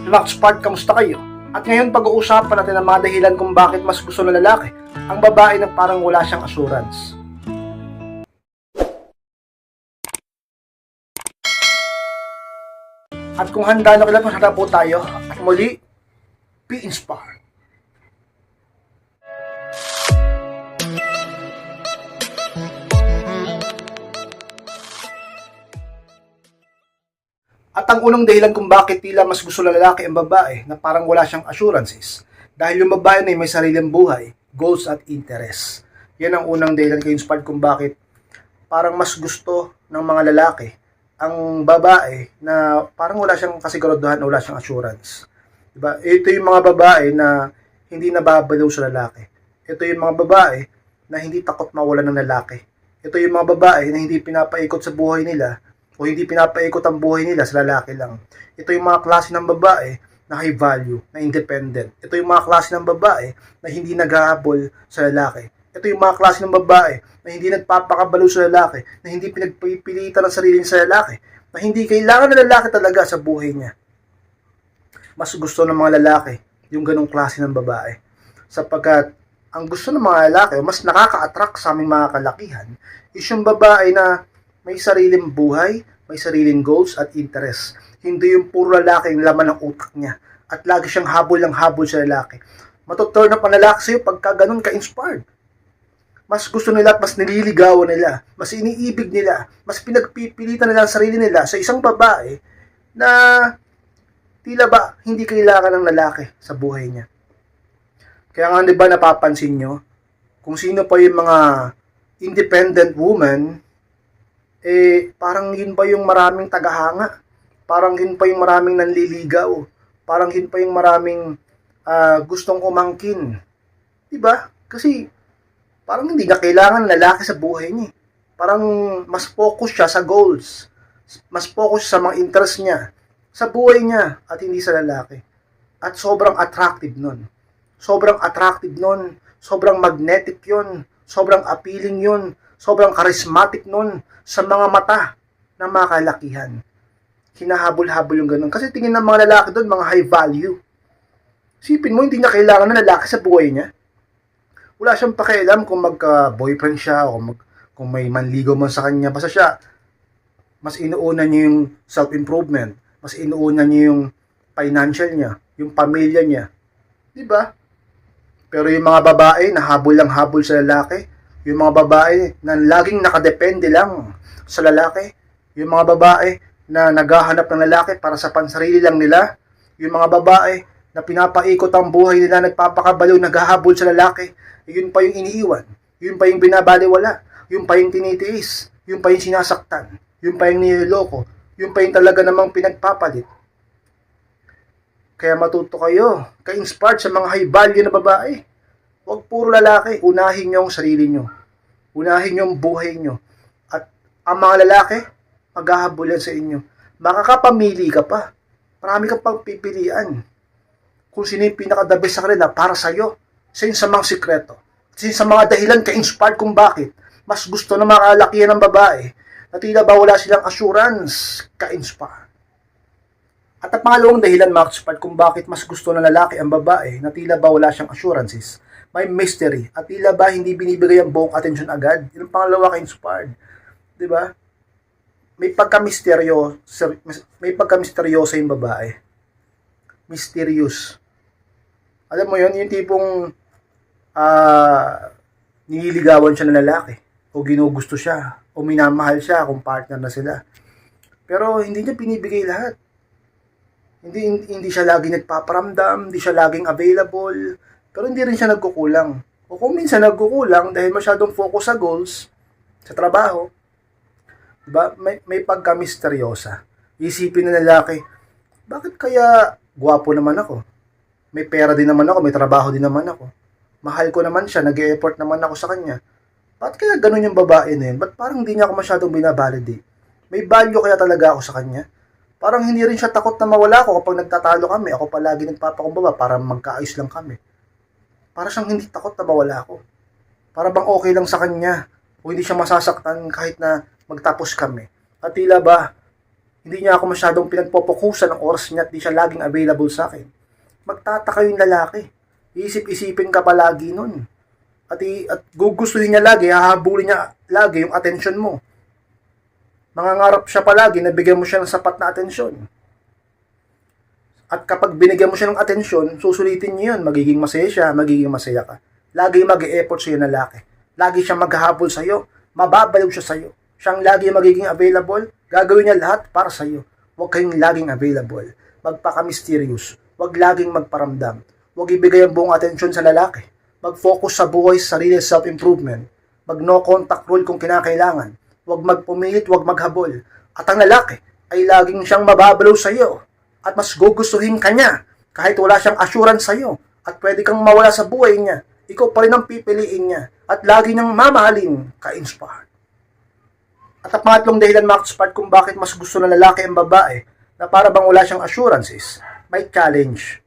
Max Park, kamusta kayo? At ngayon pag-uusapan natin ang mga dahilan kung bakit mas gusto ng lalaki ang babae na parang wala siyang assurance. At kung handa na kayo, masarap po tayo. At muli, be inspired. At ang unang dahilan kung bakit tila mas gusto ng lalaki ang babae na parang wala siyang assurances dahil yung babae na may sariling buhay, goals at interest. Yan ang unang dahilan kay inspired kung bakit parang mas gusto ng mga lalaki ang babae na parang wala siyang kasiguraduhan, wala siyang assurance. Diba? Ito yung mga babae na hindi nababaliw sa lalaki. Ito yung mga babae na hindi takot mawalan ng lalaki. Ito yung mga babae na hindi pinapaikot sa buhay nila o hindi pinapaikot ang buhay nila sa lalaki lang. Ito yung mga klase ng babae na high value, na independent. Ito yung mga klase ng babae na hindi naghahabol sa lalaki. Ito yung mga klase ng babae na hindi nagpapakabalo sa lalaki, na hindi pinagpipilitan ng sarili sa lalaki, na hindi kailangan ng lalaki talaga sa buhay niya. Mas gusto ng mga lalaki yung ganong klase ng babae. Sapagkat ang gusto ng mga lalaki, mas nakaka-attract sa aming mga kalakihan, is yung babae na may sariling buhay, may sariling goals at interest. Hindi yung puro lalaki yung laman ng utak niya at lagi siyang habol ng habol sa lalaki. Matuturn up ang lalaki sa'yo pagka ganun ka-inspired. Mas gusto nila at mas nililigawan nila, mas iniibig nila, mas pinagpipilitan nila ang sarili nila sa isang babae na tila ba hindi kailangan ng lalaki sa buhay niya. Kaya nga, di ba napapansin nyo, kung sino pa yung mga independent woman, parang yun pa yung maraming tagahanga, parang yun pa yung maraming nanliligaw, parang yun pa yung maraming gustong umangkin. Diba? Kasi parang hindi na kailangan lalaki sa buhay niya. Parang mas focus siya sa goals, mas focus sa mga interest niya, sa buhay niya at hindi sa lalaki. At sobrang attractive nun. Sobrang attractive nun, sobrang magnetic yun, sobrang appealing yun, sobrang charismatic nun sa mga mata ng mga kalakihan. Hinahabol-habol yung ganun. Kasi tingin ng mga lalaki doon, mga high value. Sipin mo, hindi niya kailangan ng lalaki sa buhay niya. Wala siyang pakialam kung magka-boyfriend siya o kung may manligaw man sa kanya. Basta siya, mas inuuna niya yung self-improvement. Mas inuuna niya yung financial niya, yung pamilya niya. Diba? Pero yung mga babae na habol lang habol sa lalaki, yung mga babae na laging nakadepende lang sa lalaki, yung mga babae na naghahanap ng lalaki para sa pansarili lang nila, yung mga babae na pinapaikot ang buhay nila, nagpapakabaliw, naghahabol sa lalaki, yun pa yung iniiwan, yun pa yung binabaliwala, yun pa yung tinitiis, yun pa yung sinasaktan, yun pa yung niloloko, yun pa yung talaga namang pinagpapalit. Kaya matuto kayo, ka-inspired sa mga high value na babae. Huwag puro lalaki, unahin nyo ang sarili nyo. Unahin nyo ang buhay nyo. At ang mga lalaki, maghahabulan sa inyo. Makakapamili ka pa. Marami ka pang pipilian. Kung sino yung pinaka-the best sa kanila para sa'yo. Sa sa mga sikreto. Sa mga dahilan ka-inspired kung bakit mas gusto ng mga kalakihan ng babae na tila ba wala silang assurance, ka-inspired. At ang pangalawang dahilan, mga ka-inspired, kung bakit mas gusto ng lalaki ang babae na tila ba wala siyang assurances, may mystery at tila ba hindi binibigay ang buong atensyon agad. Yung pangalawa, ka-inspired. Diba? May pagka-misteryoso yung babae. Mysterious. Alam mo yun, yung tipong nililigawan siya ng lalaki o ginugusto siya o minamahal siya kung partner na sila. Pero hindi niya binibigay lahat. Hindi siya laging nagpaparamdam, hindi siya laging available, pero hindi rin siya nagkukulang. O kung minsan nagkukulang dahil masyadong focus sa goals, sa trabaho, diba? May pagka-misteryosa. Isipin ng lalaki, bakit kaya gwapo naman ako? May pera din naman ako, may trabaho din naman ako. Mahal ko naman siya, nag-e-effort naman ako sa kanya. Bakit kaya ganun yung babae na yun? Ba't parang hindi niya ako masyadong binabalidate? May value kaya talaga ako sa kanya? Parang hindi rin siya takot na mawala ako kapag nagtatalo kami. Ako palagi nagpapakumbaba para magkaayos lang kami. Para siyang hindi takot na mawala ako. Para bang okay lang sa kanya. O hindi siya masasaktan kahit na magtapos kami. At tila ba, Hindi niya ako masyadong pinagpopokusan ng oras niya at di siya laging available sa akin. Magtataka yung lalaki. Isip-isipin ka palagi nun. At gugustuhin niya lagi, hahabulin niya lagi yung atensyon mo. Mangangarap siya palagi na bigyan mo siya ng sapat na atensyon. At kapag binigyan mo siya ng atensyon, susulitin niya yun. Magiging masaya siya, magiging masaya ka. Lagi mag-e-effort sa'yo na lalaki. Lagi siyang maghahabol sa'yo. Mababaliw siya sa'yo. Siyang lagi magiging available. Gagawin niya lahat para sa'yo. Huwag kayong laging available. Magpaka-mysterious. Huwag laging magparamdam. Huwag ibigay ang buong atensyon sa lalaki. Mag-focus sa buhay, sarili, self-improvement. Mag-no contact rule kung kinakailangan. Huwag magpumilit, huwag maghabol. At ang lalaki ay laging siyang mababaliw sa'yo. At mas gugustuhin ka niya kahit wala siyang assurance sa'yo. At pwede kang mawala sa buhay niya. Ikaw pa rin ang pipiliin niya. At lagi niyang mamahalin ka-inspired. At ang pangatlong dahilan, mga ka-inspired, kung bakit mas gusto ng lalaki ang babae na para bang wala siyang assurances, may challenge.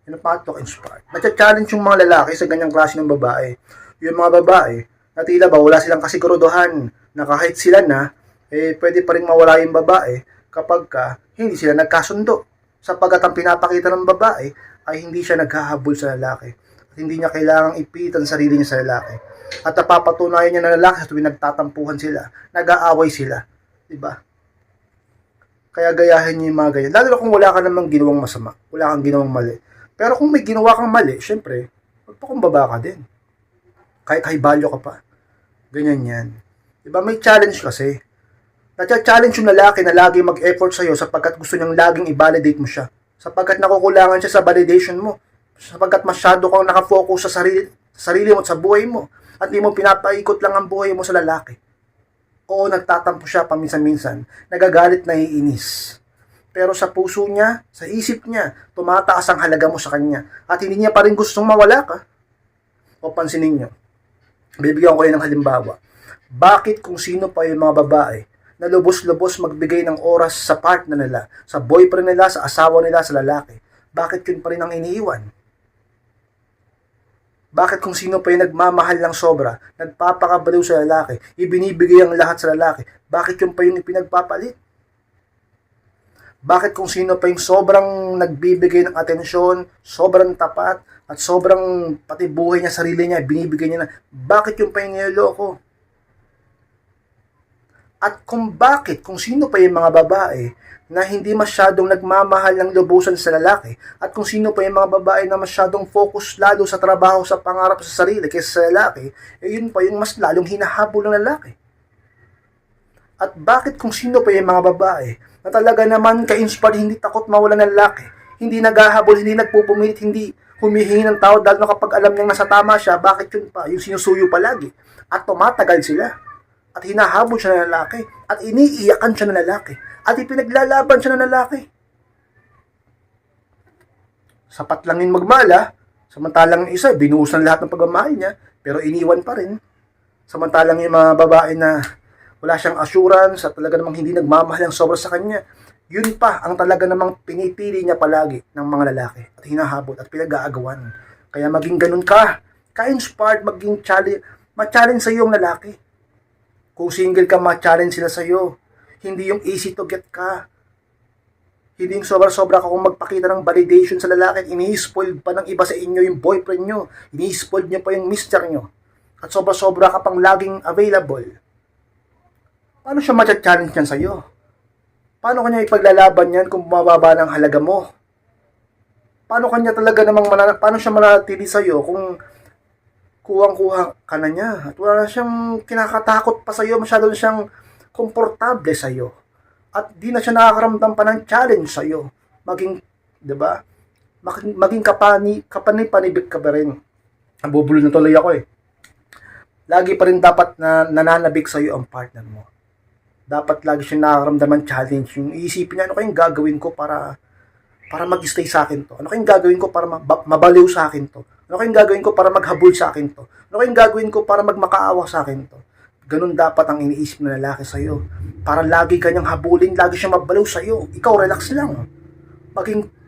Yun ang pangatlong inspired. Nagcha-challenge yung mga lalaki sa ganyang klase ng babae. Yung mga babae na tila ba wala silang kasiguruduhan na kahit sila na, pwede pa rin mawala yung babae kapag hindi sila nagkasundo. Sapagkat ang pinapakita ng babae ay hindi siya naghahabol sa lalaki. At hindi niya kailangang ipitan sarili niya sa lalaki. At napapatunayan niya na lalaki sa tuwing nagtatampuhan sila, nag-aaway sila. Diba? Kaya gayahin niyo yung mga ganyan. Lalo na kung wala ka namang ginawang masama, wala kang ginawang mali. Pero kung may ginawa kang mali, syempre, magpakumbaba ka din. Kahit high value ka pa. Ganyan yan. Diba? May challenge kasi. Nagcha-challenge yung lalaki na lagi mag-effort sa'yo sapagkat gusto niyang laging i-validate mo siya. Sapagkat nakukulangan siya sa validation mo. Sapagkat masyado kang nakafocus sa sarili mo at sa buhay mo. At di mo pinapaikot lang ang buhay mo sa lalaki. Oo, nagtatampo siya paminsan-minsan. Nagagalit, naiinis. Pero sa puso niya, sa isip niya, tumataas ang halaga mo sa kanya. At hindi niya pa rin gustong mawala ka. O pansinin niyo. Bibigyan ko kayo ng halimbawa. Bakit kung sino pa yung mga babae na lubos-lubos magbigay ng oras sa partner nila, sa boyfriend nila, sa asawa nila, sa lalaki, bakit yun pa rin ang iniiwan? Bakit kung sino pa yung nagmamahal ng sobra, nagpapakabaliw sa lalaki, ibinibigay ang lahat sa lalaki, bakit yun pa yung ipinagpapalit? Bakit kung sino pa yung sobrang nagbibigay ng atensyon, sobrang tapat, at sobrang pati buhay niya, sarili niya, binibigay niya na, bakit yung pa yung niloloko? At kung bakit, kung sino pa yung mga babae na hindi masyadong nagmamahal ng lubusan sa lalaki, at kung sino pa yung mga babae na masyadong focus lalo sa trabaho, sa pangarap sa sarili kaysa sa lalaki, yun pa yung mas lalong hinahabol ng lalaki. At bakit kung sino pa yung mga babae na talaga naman ka-inspired, hindi takot mawala ng lalaki, hindi naghahabol, hindi nagpupumilit, hindi humihingi ng tawad dahil kapag alam niyang nasa tama siya, bakit yun pa? Yung sinusuyo palagi. At tumatagal sila. At hinahabol siya ng lalaki. At iniiyakan siya ng lalaki. At ipinaglalaban siya ng lalaki. Sapat lang yung magmala. Samantalang isa, binuhusan lahat ng pagmamahal niya. Pero iniwan pa rin. Samantalang yung mga babae na wala siyang assurance at talaga namang hindi nagmamahal ang sobra sa kanya, yun pa ang talaga namang pinipili niya palagi ng mga lalaki at hinahabol at pinag-aagawan. Kaya maging ganun ka, ka-inspired, maging ma-challenge sa iyo ang lalaki. Kung single ka, ma-challenge sila sa iyo. Hindi yung easy to get ka. Hindi yung sobra-sobra ka kung magpakita ng validation sa lalaki at ini-spoil pa ng iba sa inyo yung boyfriend nyo. Ini-spoil nyo pa yung mister nyo. At sobra-sobra ka pang laging available. Paano siya ma-challenge yan sa iyo? Paano kanya ipaglalaban yan kung bumababa ng halaga mo? Paano kanya talaga namang paano siya manatili sa iyo kung kuwang-kuha ka na niya at wala na siyang kinakatakot pa sa iyo, masyado na siyang komportable sa iyo. At di na siya nakakaramdam pa ng challenge sa iyo. Maging, 'di ba? Maging kapanibig ka ba rin? Nabubulo na tuloy ako eh. Lagi pa rin dapat na nananabik sa iyo ang partner mo. Dapat lagi siya nakakaramdam ng challenge. Yung iisipin niya, ano kayong gagawin ko para mag-stay sa akin to? Ano kayong gagawin ko para mabaliw sa akin to? Ano kayong gagawin ko para maghabol sa akin to? Ano kayong gagawin ko para magmakaawa sa akin to? Ganun dapat ang iniisip ng lalaki sa iyo. Para lagi kanyang habulin, lagi siya mabaliw sa iyo. Ikaw, relax lang.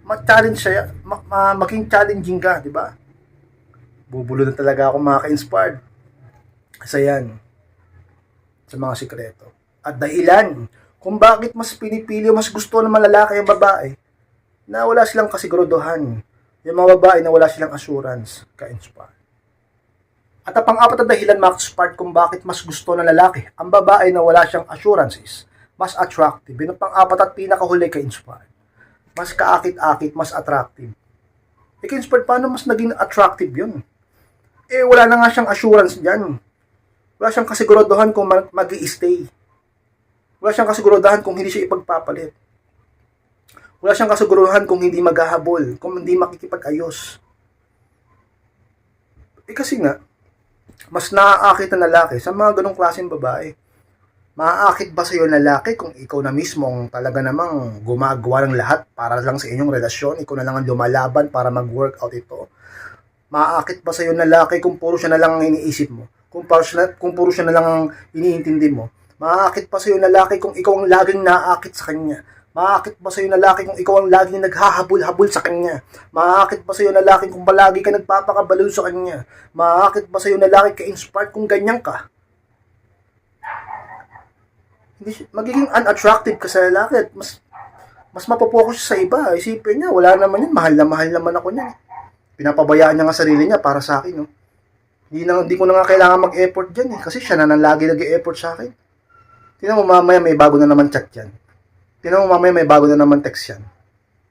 Mag-challenge siya, maging challenging ka, di ba? Bubulo na talaga ako mga ka-inspired. Kasi yan, sa mga sikreto. At dahilan kung bakit mas pinipili o mas gusto ng mga lalaki ang babae na wala silang kasiguraduhan. Yung mga babae na wala silang assurance, ka-inspire. At ang pang-apat na dahilan, mga ka-inspire, kung bakit mas gusto ng lalaki ang babae na wala siyang assurances, mas attractive. Yun ang pang-apat at pinakahuli, ka-inspire. Mas kaakit-akit, mas attractive. Ka-inspire, paano mas naging attractive yun? Wala na nga siyang assurance dyan. Wala siyang kasiguraduhan kung mag-i-stay. Wala siyang kasiguraduhan kung hindi siya ipagpapalit. Wala siyang kasiguraduhan kung hindi maghahabol, kung hindi makikipag-ayos. Kasi nga, mas naaakit na lalaki sa mga ganong klaseng babae. Maaakit ba sa'yo lalaki kung ikaw na mismo ang talaga namang gumagawa ng lahat para lang sa inyong relasyon? Ikaw na lang ang lumalaban para mag-workout ito. Maaakit ba sa'yo lalaki kung puro siya na lang ang iniisip mo? Kung puro siya na lang ang iniintindi mo? Maaakit pa sa'yo lalaki kung ikaw ang laging naaakit sa kanya? Maaakit ba sa'yo lalaki kung ikaw ang laging naghahabol-habol sa kanya? Maaakit ba sa'yo lalaki kung palagi ka nagpapakabaliw sa kanya? Maaakit ba sa'yo lalaki ka-inspired kung ganyan ka? Magiging unattractive ka sa lalaki at mas mapopokus sa iba. Isipin niya, wala naman yun, mahal naman ako niya. Pinapabayaan niya nga sarili niya para sa akin. No? Hindi ko na nga kailangan mag-effort dyan kasi siya na lagi nag-e-effort sa akin. Tingnan mo mamaya may bago na naman chat yan. Tingnan mo mamaya may bago na naman text yan.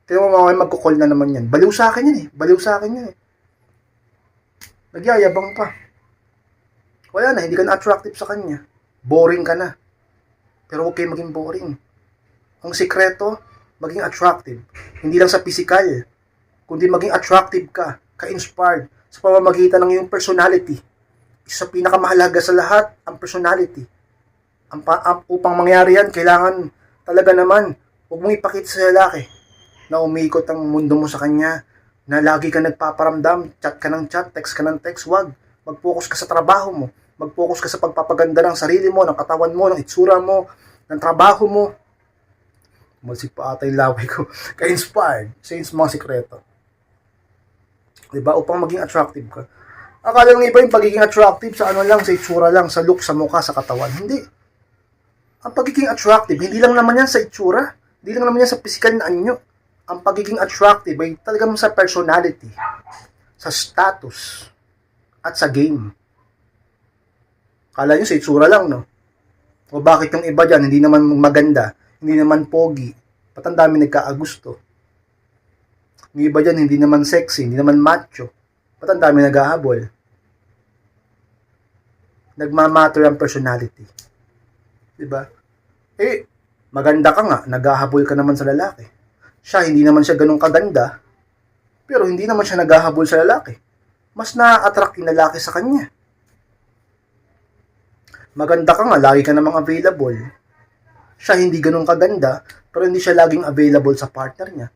Tingnan mo mamaya magkukall na naman yan. Baliw sa akin yan Baliw sa akin yan Nagyayabang pa. Wala na, hindi ka na attractive sa kanya. Boring ka na. Pero huwag kayo maging boring. Ang sikreto, maging attractive. Hindi lang sa physical, kundi maging attractive ka, ka-inspired, sa pamamagitan ng iyong personality. Isa sa pinakamahalaga sa lahat, ang personality. Upang mangyari yan, kailangan talaga naman, huwag mong ipakita sa lalaki na umiikot ang mundo mo sa kanya, na lagi ka nagpaparamdam, chat ka ng chat, text ka ng text, wag. Mag-focus ka sa trabaho mo. Mag-focus ka sa pagpapaganda ng sarili mo, ng katawan mo, ng itsura mo, ng trabaho mo. Masip pa ata yung laway ko. Ka-inspired. Sa mga sikreto. Diba? Upang maging attractive ka. Akala ng iba yung pagiging attractive sa ano lang, sa itsura lang, sa look, sa mukha, sa katawan. Hindi. Ang pagiging attractive, hindi lang naman yan sa itsura. Hindi lang naman yan sa physical na anyo. Ang pagiging attractive ay talagang sa personality, sa status, at sa game. Kala nyo sa itsura lang, no? O bakit yung iba dyan, hindi naman maganda, hindi naman pogi, ba't ang dami nagkaagusto? Yung iba dyan, hindi naman sexy, hindi naman macho, ba't ang dami naghahabol? Nagmamatter ang personality. Diba? Maganda ka nga, naghahabol ka naman sa lalaki. Siya, hindi naman siya ganun kaganda, pero hindi naman siya naghahabol sa lalaki. Mas na-attract yung lalaki sa kanya. Maganda ka nga, lagi ka namang available. Siya, hindi ganun kaganda, pero hindi siya laging available sa partner niya.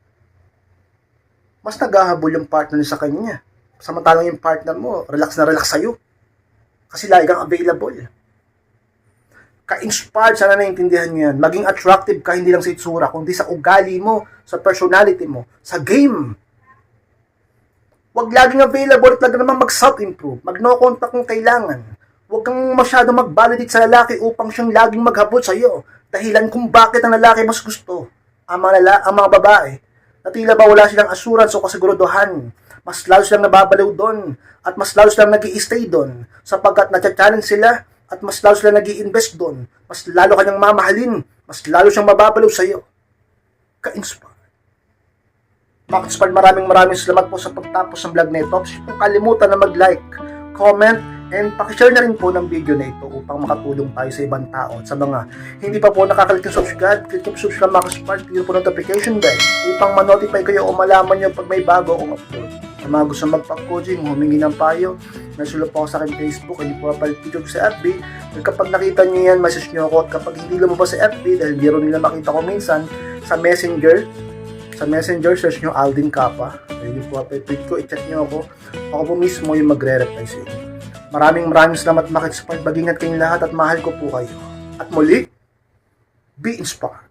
Mas naghahabol yung partner niya sa kanya. Samantalang yung partner mo, relax na relax sa'yo. Kasi lagi kang available. Ka-inspired, sana naiintindihan nyo yan. Maging attractive ka, hindi lang sa itsura, kundi sa ugali mo, sa personality mo, sa game. Huwag laging available at lagi naman mag-self-improve. Mag-no contact kung kailangan. Huwag kang masyado mag-validate sa lalaki upang siyang laging maghabol sa iyo. Dahilan kung bakit ang lalaki mas gusto. Ang mga babae, na tila ba wala silang assurance o kasiguraduhan. Mas lalo silang nababaliw doon. At mas lalo silang nag-i-stay doon. Sapagkat na-challenge sila at mas lalo silang nag-i-invest doon. Mas lalo kanyang mamahalin. Mas lalo siyang mababaliw sa iyo. Ka-inspire. Maraming salamat po sa pagtapos ng vlog na ito. Kung kalimutan na mag-like, comment, and pakishare na rin po ng video na ito upang makatulong tayo sa ibang tao. At sa mga hindi pa po nakakalik ng subscribe, click yung subscribe mga kaspark, click po notification bell upang ma-notify kayo o malaman nyo pag may bago akong upload. Sa mga gusto magpa-coaching, humingi ng payo, nasulat po ako sa akin Facebook, hindi po kapalit video sa FB. At kapag nakita nyo yan, message nyo ako. At kapag hindi lumabas sa FB, dahil biro nila makita ko minsan, sa Messenger, search nyo Aldin Capa. Ayun po, pwede ko, i-chat nyo ako. Ako po mismo yung magre-reply sa inyo. Maraming salamat, Max Inspired. Mag-ingat kayong lahat at mahal ko po kayo. At muli, be inspired.